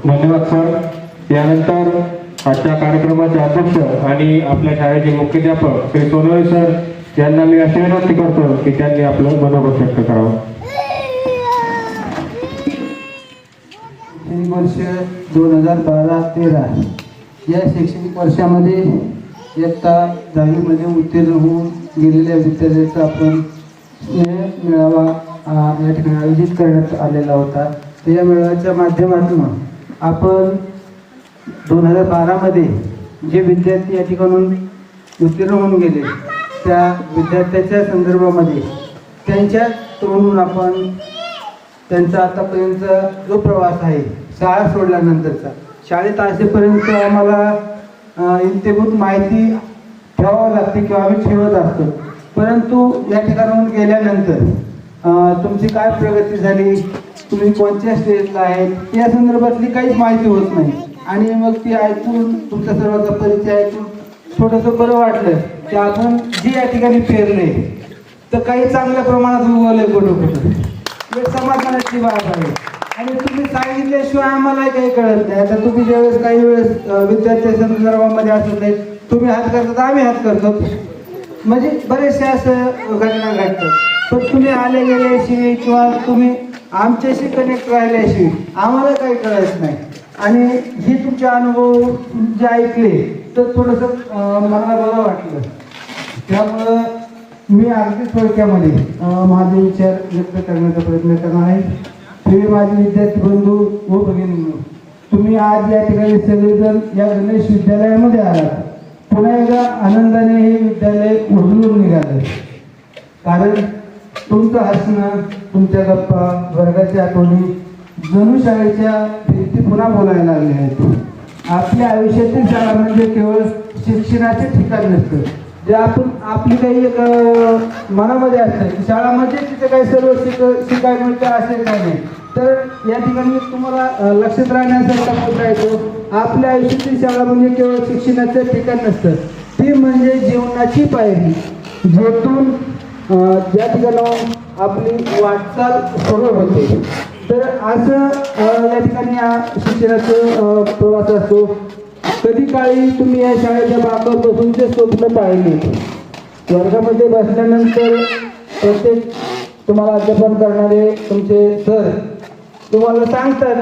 धन्यवाद सर। यानंतर आजच्या कार्यक्रमाचे अध्यक्ष आणि आपल्या शाळेचे मुख्याध्यापक श्री सोनवणे सर यांना मी अशी विनंती करतो की त्यांनी आपलं मनोगत व्यक्त करावं। वर्ष 2012-13 या शैक्षणिक वर्षामध्ये इयत्ता 10वी मध्ये उत्तीर्ण होऊन गेलेल्या विद्यार्थ्यांचा आपण स्नेह मेळावा या ठिकाणी आयोजित करण्यात आलेला होता। या मेळाव्याच्या माध्यमातून आपण 2012 मध्ये जे विद्यार्थी या ठिकाणून उत्तीर्ण होऊन गेले त्या विद्यार्थ्याच्या संदर्भामध्ये त्यांच्या तोंडून आपण त्यांचा आतापर्यंत जो प्रवास आहे शाळा सोडल्यानंतरचा, शाळेत असेपर्यंत आम्हाला इत्यंभूत माहिती ठेवावं लागते किंवा आम्ही ठेवत असतो, परंतु या ठिकाणाहून गेल्यानंतर तुमची काय प्रगती झाली, तुम्ही कोणत्या स्टेजला आहेत या संदर्भातली काहीच माहिती होत नाही। आणि मग ती ऐकून तुमच्या सर्वांचा परिचय ऐकून थोडंसं बरं वाटलं की आपण जे या ठिकाणी पेरले तर काही चांगल्या प्रमाणात उगवलंय कुठं समाधानाची बाब आहे। आणि तुम्ही सांगितल्याशिवाय आम्हाला काही कळत नाही। आता तुम्ही ज्यावेळेस काही वेळेस विद्यार्थ्यांच्या संदर्भामध्ये असत नाही, तुम्ही हात करतात आम्ही हात करतो, म्हणजे बरेचसे असं घटना घडतात, पण तुम्ही आले गेल्याशिवाय किंवा तुम्ही आमच्याशी कनेक्ट राहिल्याशिवाय आम्हाला काही कळत नाही। आणि हे तुमचे अनुभव जे ऐकले तर थोडंसं मला बरं वाटलं। त्यामुळं मी अगदी थोडक्यामध्ये माझे विचार व्यक्त करण्याचा प्रयत्न करणार आहे। तुम्ही माझे विद्यार्थी बंधू व भगिनी, तुम्ही आज या ठिकाणी सगळेजण या गणेश विद्यालयामध्ये आलात। पुन्हा एकदा आनंदाने हे विद्यालय उडलून निघालं, कारण तुमचं हसणं, तुमच्या गप्पा, वर्गाच्या आठवणी जणू शाळेच्या भिंती पुन्हा बोलायला लागल्या आहेत। आपल्या आयुष्यातील शाळा म्हणजे केवळ शिक्षणाचे ठिकाण नसतं, जे आपण आपली काही एक मनामध्ये असतं की शाळामध्ये तिथे काही सर्व शिकायला मिळतं असे काही नाही। तर या ठिकाणी तुम्हाला लक्षात राहण्याचा मुद्दा येतो, आपल्या आयुष्यातील शाळा म्हणजे केवळ शिक्षणाचं ठिकाण नसतं, ती म्हणजे जीवनाची पायरी, जेथून ज्या ठिकाणाहून आपली वाटचाल सुरू होते। तर असं या ठिकाणी शिक्षणाचं प्रवास असतो। कधी काळी तुम्ही या शाळेच्या बागावर बसून ते स्वप्न पाहिले, वर्गामध्ये बसल्यानंतर प्रत्येक तुम्हाला अध्यापन करणारे तुमचे सर तुम्हाला सांगतात